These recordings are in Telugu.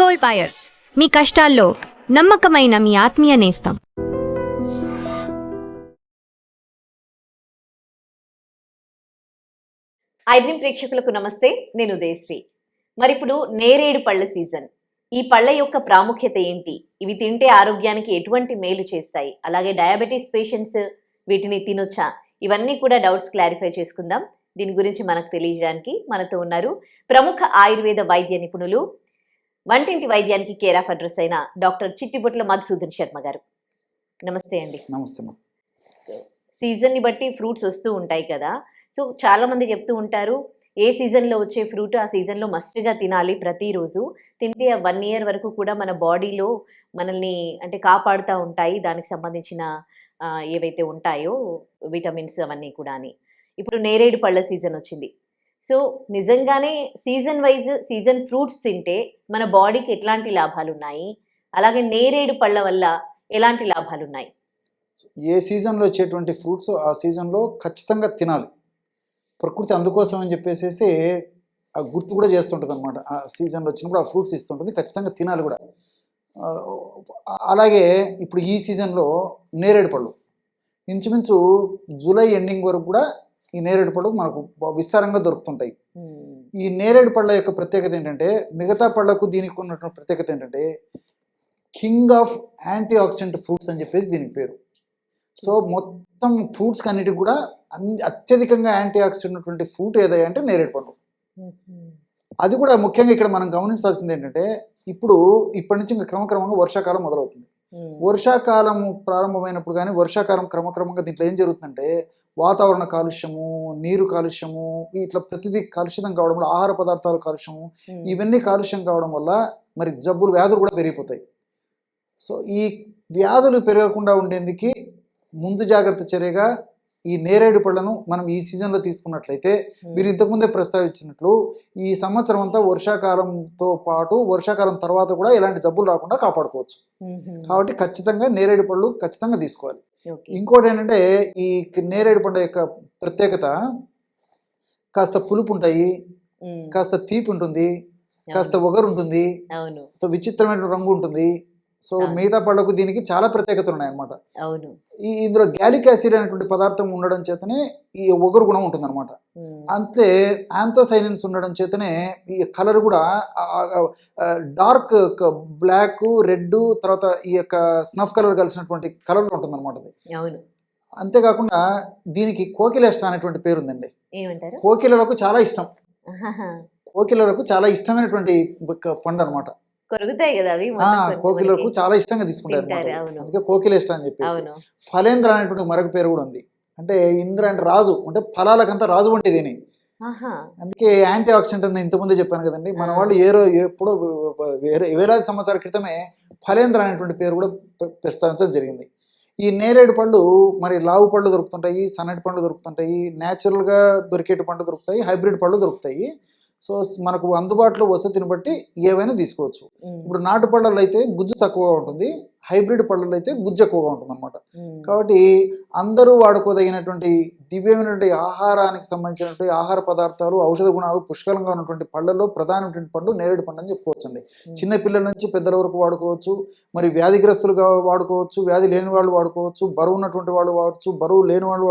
గోల్డ్ బయర్స్, మీ కష్టాల్లో నమ్మకమైన మీ ఆత్మీయ నేస్తం. ఐడ్రీమ్ ప్రేక్షకులకు నమస్తే, నేను ఉదయశ్రీ. మరి ఇప్పుడు నేరేడు పళ్ళ సీజన్. ఈ పళ్ళ యొక్క ప్రాముఖ్యత ఏంటి? ఇవి తింటే ఆరోగ్యానికి ఎటువంటి మేలు చేస్తాయి? అలాగే డయాబెటీస్ పేషెంట్స్ వీటిని తినొచ్చా? ఇవన్నీ కూడా డౌట్స్ క్లారిఫై చేసుకుందాం. దీని గురించి మనకు తెలియజేయడానికి మనతో ఉన్నారు ప్రముఖ ఆయుర్వేద వైద్య నిపుణులు, వంటింటి వైద్యానికి కేర్ ఆఫ్ అడ్రస్ అయిన డాక్టర్ చిట్టిబొట్ల మధుసూదన్ శర్మ గారు. నమస్తే అండి. నమస్తే. సీజన్ని బట్టి ఫ్రూట్స్ వస్తూ ఉంటాయి కదా, సో చాలా మంది చెప్తూ ఉంటారు ఏ సీజన్లో వచ్చే ఫ్రూట్ ఆ సీజన్లో మస్ట్గా తినాలి, ప్రతిరోజు తింటే 1 year వరకు కూడా మన బాడీలో మనల్ని అంటే కాపాడుతూ ఉంటాయి, దానికి సంబంధించిన ఏవైతే ఉంటాయో విటమిన్స్ అవన్నీ కూడా అని. ఇప్పుడు నేరేడు పళ్ళ సీజన్ వచ్చింది. సో నిజంగానే సీజన్ వైజ్ సీజన్ ఫ్రూట్స్ తింటే మన బాడీకి ఎట్లాంటి లాభాలు ఉన్నాయి, అలాగే నేరేడు పళ్ళ వల్ల ఎలాంటి లాభాలు ఉన్నాయి? ఏ సీజన్లో వచ్చేటువంటి ఫ్రూట్స్ ఆ సీజన్లో ఖచ్చితంగా తినాలి. ప్రకృతి అందుకోసం అని చెప్పేసి ఆ గుర్తు కూడా చేస్తుంటుంది అనమాట. ఆ సీజన్లో వచ్చినప్పుడు ఆ ఫ్రూట్స్ ఇస్తుంటుంది, ఖచ్చితంగా తినాలి కూడా. అలాగే ఇప్పుడు ఈ సీజన్లో నేరేడు పళ్ళు ఇంచుమించు జూలై ఎండింగ్ వరకు కూడా ఈ నేరేడు పళ్ళు మనకు విస్తారంగా దొరుకుతుంటాయి. ఈ నేరేడు పళ్ళ యొక్క ప్రత్యేకత ఏంటంటే, మిగతా పళ్ళకు దీనికి ఉన్నటువంటి ప్రత్యేకత ఏంటంటే king of anti oxidant fruits అని చెప్పేసి దీనికి పేరు. సో మొత్తం ఫ్రూట్స్ అన్నిటికి కూడా అత్యధికంగా యాంటీ ఆక్సిడెంట్ ఉన్నటువంటి ఫ్రూట్ ఏదైనా అంటే నేరేడు పండు. అది కూడా ముఖ్యంగా ఇక్కడ మనం గమనించాల్సింది ఏంటంటే, ఇప్పటి నుంచి ఇంకా క్రమక్రమంగా వర్షాకాలం మొదలవుతుంది. వర్షాకాలం ప్రారంభమైనప్పుడు కానీ వర్షాకాలం క్రమక్రమంగా దీంట్లో ఏం జరుగుతుందంటే, వాతావరణ కాలుష్యము, నీరు కాలుష్యము, ఇట్లా ప్రతిదీ కాలుష్యం కావడం వల్ల, ఆహార పదార్థాలు కాలుష్యము, ఇవన్నీ కాలుష్యం కావడం వల్ల మరి వ్యాధులు కూడా పెరిగిపోతాయి. సో ఈ వ్యాధులు పెరగకుండా ఉండేందుకు ముందు జాగ్రత్త చర్యగా ఈ నేరేడు పళ్ళను మనం ఈ సీజన్లో తీసుకున్నట్లయితే, మీరు ఇంతకుముందే ప్రస్తావించినట్లు ఈ సంవత్సరం అంతా వర్షాకాలంతో పాటు వర్షాకాలం తర్వాత కూడా ఇలాంటి జబ్బులు రాకుండా కాపాడుకోవచ్చు. కాబట్టి ఖచ్చితంగా నేరేడు పళ్ళు ఖచ్చితంగా తీసుకోవాలి. ఇంకోటి ఏంటంటే, ఈ నేరేడు పండు యొక్క ప్రత్యేకత కాస్త పులుపు ఉంటాయి, కాస్త తీపి ఉంటుంది, కాస్త ఒగరు ఉంటుంది, విచిత్రమైన రంగు ఉంటుంది. సో మిగతా పళ్ళకు దీనికి చాలా ప్రత్యేకతలు ఉన్నాయన్నమాట. ఇందులో గ్యాలిక్ యాసిడ్ అనేటువంటి పదార్థం ఉండడం చేతనే ఈ ఒగరు గుణం ఉంటుంది అనమాట. అంతే యాంథోసైనిన్స్ ఉండడం చేతనే ఈ కలర్ కూడా డార్క్ బ్లాక్, రెడ్, తర్వాత ఈ యొక్క స్నఫ్ కలర్ కలిసినటువంటి కలర్ ఉంటుంది అనమాట. అంతేకాకుండా దీనికి కోకిలేష్ట అనేటువంటి పేరు ఉందండి. కోకిలలకు చాలా ఇష్టం, కోకిలలకు చాలా ఇష్టమైనటువంటి పండు అనమాట. కోకిలకు చాలా ఇష్టంగా తీసుకుంటారు, అందుకే కోకిలేష్ట అని చెప్పేసి. ఫలేంద్ర అనేటువంటి మరొక పేరు కూడా ఉంది. అంటే ఇంద్ర అంటే రాజు, అంటే ఫలాలకంతా రాజు వంటి దీని, అందుకే యాంటీ ఆక్సిడెంట్ అని ఇంతకుముందే చెప్పాను కదండి. మన వాళ్ళు ఎప్పుడో వేలాది సంవత్సరాల క్రితమే ఫలేంద్ర అనేటువంటి పేరు కూడా ప్రస్తావించడం జరిగింది. ఈ నేరేడు పళ్ళు మరి లావు పళ్ళు దొరుకుతుంటాయి, సన్నటి పళ్ళు దొరుకుతుంటాయి, న్యాచురల్గా దొరికేటి పండ్లు దొరుకుతాయి, హైబ్రిడ్ పళ్ళు దొరుకుతాయి. సో మనకు అందుబాటులో వసతిని బట్టి ఏవైనా తీసుకోవచ్చు. ఇప్పుడు నాటు పళ్ళల్లో అయితే గుజ్జు తక్కువగా ఉంటుంది, హైబ్రిడ్ పళ్ళల్లో అయితే గుజ్జు ఎక్కువగా ఉంటుంది అనమాట. కాబట్టి అందరూ వాడుకోదగినటువంటి దివ్యమైనటువంటి ఆహారానికి సంబంధించినటువంటి ఆహార పదార్థాలు, ఔషధ గుణాలు పుష్కలంగా ఉన్నటువంటి పళ్ళల్లో ప్రధానమైనటువంటి పండు నేరేడు పండు అని చెప్పుకోవచ్చండి. చిన్నపిల్లల నుంచి పెద్దల వరకు వాడుకోవచ్చు, మరి వ్యాధిగ్రస్తులుగా వాడుకోవచ్చు, వ్యాధి లేని వాళ్ళు వాడుకోవచ్చు, బరువు ఉన్నటువంటి వాళ్ళు వాడవచ్చు, బరువు లేని వాళ్ళు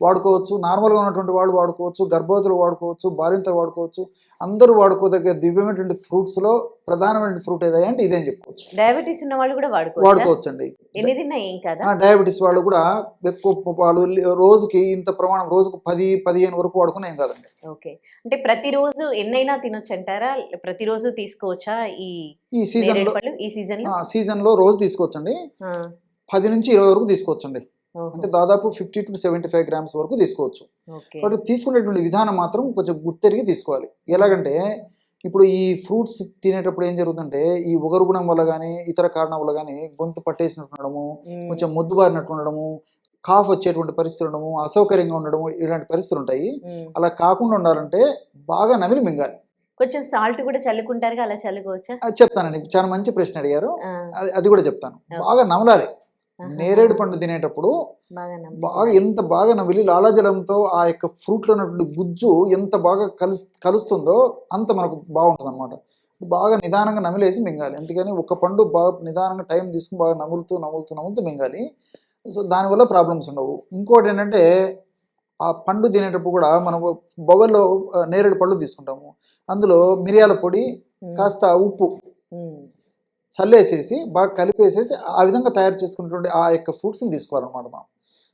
వాడుకోవచ్చు, నార్మల్గా ఉన్నటువంటి వాళ్ళు వాడుకోవచ్చు, గర్భవతులు వాడుకోవచ్చు, బాలింతలు వాడుకోవచ్చు. అందరూ వాడుకోదగ్గ దివ్యమైనటువంటి ఫ్రూట్స్లో ప్రధానమైన ఫ్రూట్ ఏదైనా అంటే ఇదే అని చెప్పుకోవచ్చు. డయాబెటీస్ ఉన్న వాళ్ళు కూడా వాడుకోవచ్చు అండి. డయాబెటీస్ వాళ్ళు కూడా ఎక్కువ వాళ్ళు రోజుకి ఇంత ప్రమాణం, రోజుకు 10-15 వరకు వాడుకుని ఏం కాదండి. ఓకే, అంటే ప్రతిరోజు ఎన్నైనా తినొచ్చు అంటారా? ప్రతిరోజు తీసుకోవచ్చా ఈ సీజన్ లో రోజు తీసుకోవచ్చండి. 10 నుంచి 20 వరకు తీసుకోవచ్చండి. అంటే దాదాపు 50 to 75 grams వరకు తీసుకోవచ్చు. కాబట్టి తీసుకునేటువంటి విధానం మాత్రం కొంచెం గుర్తెరిగి తీసుకోవాలి. ఎలాగంటే, ఇప్పుడు ఈ ఫ్రూట్స్ తినేటప్పుడు ఏం జరుగుతుందంటే, ఈ ఒగరు గుణం వల్ల కానీ ఇతర కారణం వల్ల కానీ గొంతు పట్టేసినట్టు ఉండడము, కొంచెం మొద్దుబారినట్టు ఉండడము, కాఫ్ వచ్చేటువంటి పరిస్థితులు ఉండడము, అసౌకర్యంగా ఉండడము, ఇలాంటి పరిస్థితులు ఉంటాయి. అలా కాకుండా ఉండాలంటే బాగా నమిలి మింగాలి. కొంచెం సాల్ట్ కూడా చల్లుకుంటారు, అలా చల్లుకోవచ్చా? అది చెప్తానండి, చాలా మంచి ప్రశ్న అడిగారు. అది కూడా చెప్తాను. బాగా నమలాలి. నేరేడు పండు తినేటప్పుడు బాగా ఎంత బాగా నమిలి లాలాజలంతో ఆ యొక్క ఫ్రూట్లో ఉన్నటువంటి గుజ్జు ఎంత బాగా కలుస్తుందో అంత మనకు బాగుంటుంది అనమాట. బాగా నిదానంగా నమిలేసి మింగాలి. అందుకని ఒక పండు బాగా నిదానంగా టైం తీసుకుని బాగా నములుతూ మింగాలి. సో దానివల్ల ప్రాబ్లమ్స్ ఉండవు. ఇంకోటి ఏంటంటే ఆ పండు తినేటప్పుడు కూడా మనం బౌల్లో నేరేడు పళ్ళు తీసుకుంటాము. అందులో మిరియాల పొడి, కాస్త ఉప్పు చల్లేసేసి బాగా కలిపేసేసి ఆ విధంగా తయారు చేసుకున్నటువంటి ఆ యొక్క ఫ్రూట్స్ని తీసుకోవాలన్నమాట మనం.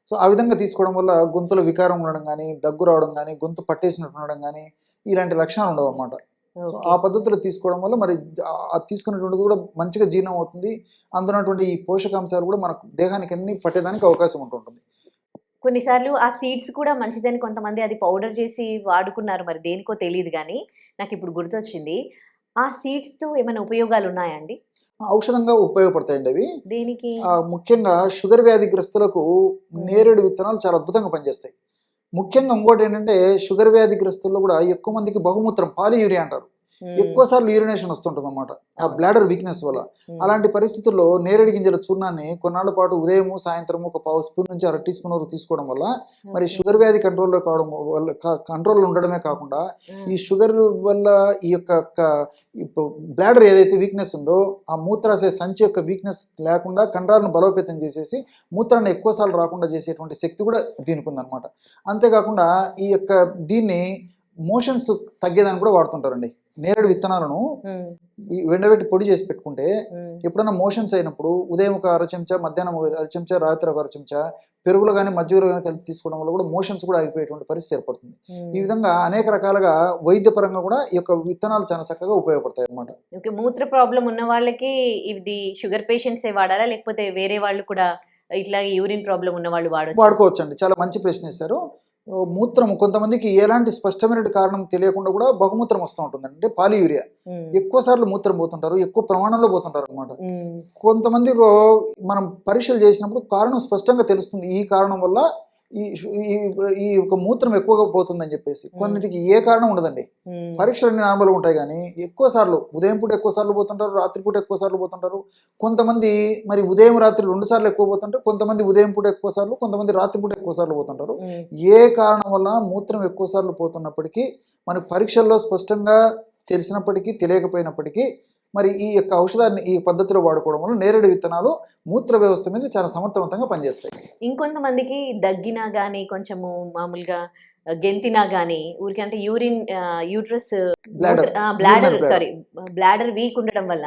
సో ఆ విధంగా తీసుకోవడం వల్ల గొంతులో వికారం ఉండడం కానీ, దగ్గు రావడం కానీ, గొంతు పట్టేసినట్టు ఉండడం కానీ ఇలాంటి లక్షణాలు ఉండవు అన్నమాట. సో ఆ పద్ధతిలో తీసుకోవడం వల్ల మరి అది తీసుకున్నటువంటిది కూడా మంచిగా జీర్ణం అవుతుంది. అందులో ఈ పోషకాంశాలు కూడా మనకు దేహానికి అన్ని పట్టేదానికి అవకాశం ఉంటుంటుంది. కొన్నిసార్లు ఆ సీడ్స్ కూడా మంచిదని కొంతమంది అది పౌడర్ చేసి వాడుకున్నారు, మరి దేనికో తెలియదు కానీ నాకు ఇప్పుడు గుర్తొచ్చింది. ఆ సీడ్స్తో ఏమైనా ఉపయోగాలు ఉన్నాయా అండి? ఔషధంగా ఉపయోగపడతాయండి అవి. దేనికి? ముఖ్యంగా షుగర్ వ్యాధిగ్రస్తులకు నేరేడు విత్తనాలు చాలా అద్భుతంగా పనిచేస్తాయి. ముఖ్యంగా ఇంకోటి ఏంటంటే షుగర్ వ్యాధిగ్రస్తుల్లో కూడా ఎక్కువ మందికి బహుమూత్రం పాలియూరియా అంటారు. ఎక్కువ సార్లు యూరినేషన్ వస్తుంటుంది అన్నమాట ఆ బ్లాడర్ వీక్నెస్ వల్ల. అలాంటి పరిస్థితుల్లో నేరేడు గింజల చూర్ణాన్ని కొన్నాళ్ళ పాటు ఉదయము సాయంత్రం ఒక 1/2 స్పూన్ నుంచి 1/2 టీ స్పూన్ వరకు తీసుకోవడం వల్ల మరి షుగర్ వ్యాధి కంట్రోల్లో కావడం వల్ల కంట్రోల్లో ఉండడమే కాకుండా ఈ షుగర్ వల్ల ఈ యొక్క బ్లాడర్ ఏదైతే వీక్నెస్ ఉందో ఆ మూత్రాశయ సంచి యొక్క వీక్నెస్ లేకుండా కండరాలను బలోపేతం చేసేసి మూత్రాన్ని ఎక్కువసార్లు రాకుండా చేసేటువంటి శక్తి కూడా దీనికి ఉందన్నమాట. అంతేకాకుండా ఈ యొక్క దీన్ని మోషన్స్ తగ్గేదాన్ని కూడా వాడుతుంటారండి. నేరేడు విత్తనాలను ఎండబెట్టి పొడి చేసి పెట్టుకుంటే ఎప్పుడైనా మోషన్స్ అయినప్పుడు ఉదయం ఒక 1/2 చెంచా, మధ్యాహ్నం 1/2 చెంచా, రాత్రి ఒక 1/2 చెంచా పెరుగులో కానీ మజ్జిగలో కానీ కలిపి తీసుకోవడం వల్ల కూడా మోషన్స్ కూడా ఆగిపోయేటువంటి పరిస్థితి ఏర్పడుతుంది. ఈ విధంగా అనేక రకాలుగా వైద్యపరంగా కూడా ఈ యొక్క విత్తనాలు చాలా చక్కగా ఉపయోగపడతాయి అన్నమాట. ఓకే, మూత్ర ప్రాబ్లం ఉన్న వాళ్ళకి ఇది షుగర్ పేషెంట్సే వాడాలా, లేకపోతే వేరే వాళ్ళు కూడా ఇట్లా యూరిన్ ప్రాబ్లం ఉన్న వాళ్ళు వాడుకోవచ్చండి? చాలా మంచి ప్రశ్న వేశారు. మూత్రం కొంతమందికి ఎలాంటి స్పష్టమైన కారణం తెలియకుండా కూడా బహుమూత్రం వస్తూ ఉంటుందండి. అంటే పాలియూరియా ఎక్కువ సార్లు మూత్రం పోతుంటారు, ఎక్కువ ప్రమాణంలో పోతుంటారు అనమాట. కొంతమందిలో మనం పరీక్షలు చేసినప్పుడు కారణం స్పష్టంగా తెలుస్తుంది. ఈ కారణం వల్ల ఈ ఒక మూత్రం ఎక్కువగా పోతుందని చెప్పేసి. కొన్నిటికి ఏ కారణం ఉండదండి. పరీక్షలు అన్ని నార్మల్గా ఉంటాయి కానీ ఎక్కువ సార్లు ఉదయం పూట ఎక్కువ సార్లు పోతుంటారు, రాత్రిపూట ఎక్కువ సార్లు పోతుంటారు. కొంతమంది మరి ఉదయం రాత్రి 2 సార్లు ఎక్కువ పోతుంటారు, కొంతమంది ఉదయం పూట ఎక్కువ సార్లు, కొంతమంది రాత్రిపూట ఎక్కువ సార్లు పోతుంటారు. ఏ కారణం వల్ల మూత్రం ఎక్కువ సార్లు పోతున్నప్పటికీ మనకు పరీక్షల్లో స్పష్టంగా తెలిసినప్పటికీ తెలియకపోయినప్పటికీ మరి ఈ యొక్క ఔషధాన్ని ఈ పద్ధతిలో వాడుకోవడం వల్ల నేరేడు విత్తనాలు మూత్ర వ్యవస్థ మీద చాలా సమర్థవంతంగా పనిచేస్తాయి. ఇంకొంతమందికి దగ్గినా కానీ, కొంచెము మామూలుగా గెంతినా కానీ, ఊరికి అంటే యూట్రస్ బ్లాడర్ వీక్ ఉండడం వల్ల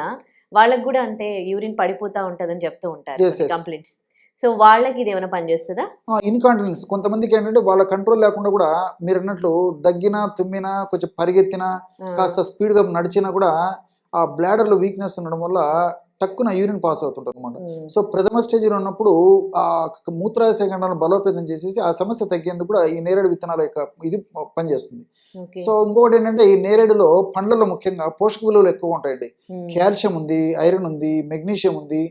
వాళ్ళకి కూడా అంటే యూరిన్ పడిపోతా ఉంటుందని చెప్తూ ఉంటారు కంప్లైంట్స్. సో వాళ్ళకి ఇది ఏమైనా పనిచేస్తుందా? ఇన్కాంటినెన్స్ కొంతమందికి ఏంటంటే వాళ్ళ కంట్రోల్ లేకుండా కూడా మీరు అన్నట్లు దగ్గినా, తుమ్మినా, కొంచెం పరిగెత్తినా, కాస్త స్పీడ్గా నడిచినా కూడా ఆ బ్లాడర్లో వీక్నెస్ ఉండడం వల్ల టక్కున యూరిన్ పాస్ అవుతుంటుంది అనమాట. సో ప్రథమ స్టేజ్లో ఉన్నప్పుడు ఆ మూత్రాశయ ఖండాలను బలోపేతం చేసేసి ఆ సమస్య తగ్గేందుకు కూడా ఈ నేరేడు విత్తనాల యొక్క ఇది పనిచేస్తుంది. సో ఇంకొకటి ఏంటంటే ఈ నేరేడులో పండ్లలో ముఖ్యంగా పోషక విలువలు ఎక్కువ ఉంటాయండి. కాల్షియం ఉంది, ఐరన్ ఉంది, మెగ్నీషియం ఉంది.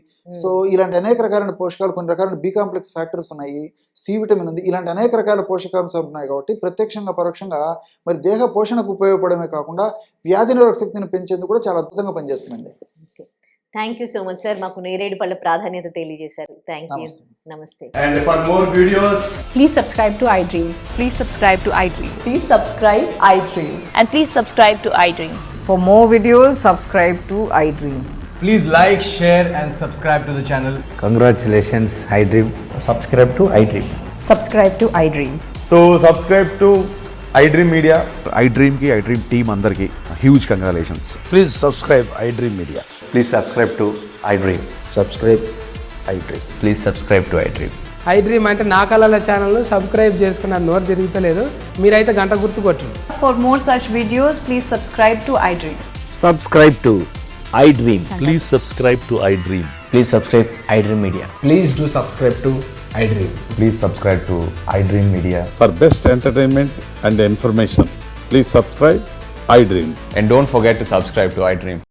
సో ఇలాంటి అనేక రకాలైన పోషకాలు, కొన్ని రకాలైన బి కాంప్లెక్స్ ఫ్యాక్టర్స్ ఉన్నాయి, సి విటమిన్ ఉంది, ఇలాంటి అనేక రకాల పోషకాంశాలు ఉన్నాయి. కాబట్టి ప్రత్యక్షంగా పరోక్షంగా మరి దేహ పోషణకు ఉపయోగపడమే కాకుండా వ్యాధి నిరోధక శక్తిని పెంచేందుకు కూడా చాలా అద్భుతంగా పనిచేస్తుందండి. Thank you so much sir, మాకు నేరేడు పళ్ళ ప్రాధాన్యత తెలియజేశారు. Thank you. నమస్తే. And for more videos, please subscribe to iDream. Please subscribe to iDream. Please subscribe iDream. And please subscribe to iDream. For more videos, subscribe to iDream. please like, share and subscribe to the channel. Congratulations, iDream. Subscribe to iDream. Subscribe to iDream. So subscribe to iDream Media. iDream ki iDream team andarki huge congratulations. Please subscribe iDream Media. Please subscribe to iDream. Subscribe iDream. Please subscribe to iDream. iDream అంటే నా కళల ఛానల్ను సబ్స్క్రైబ్ చేసుకున్న నోరు తిరుగుతలేదు, మీరైతే గంట గుర్తు కొట్టండి. For more such videos, please subscribe to iDream. Subscribe to iDream. Please subscribe to iDream. Please subscribe iDream Media. Please do subscribe to iDream. Please subscribe to iDream Media. For best entertainment and information, please subscribe iDream. And don't forget to subscribe to iDream.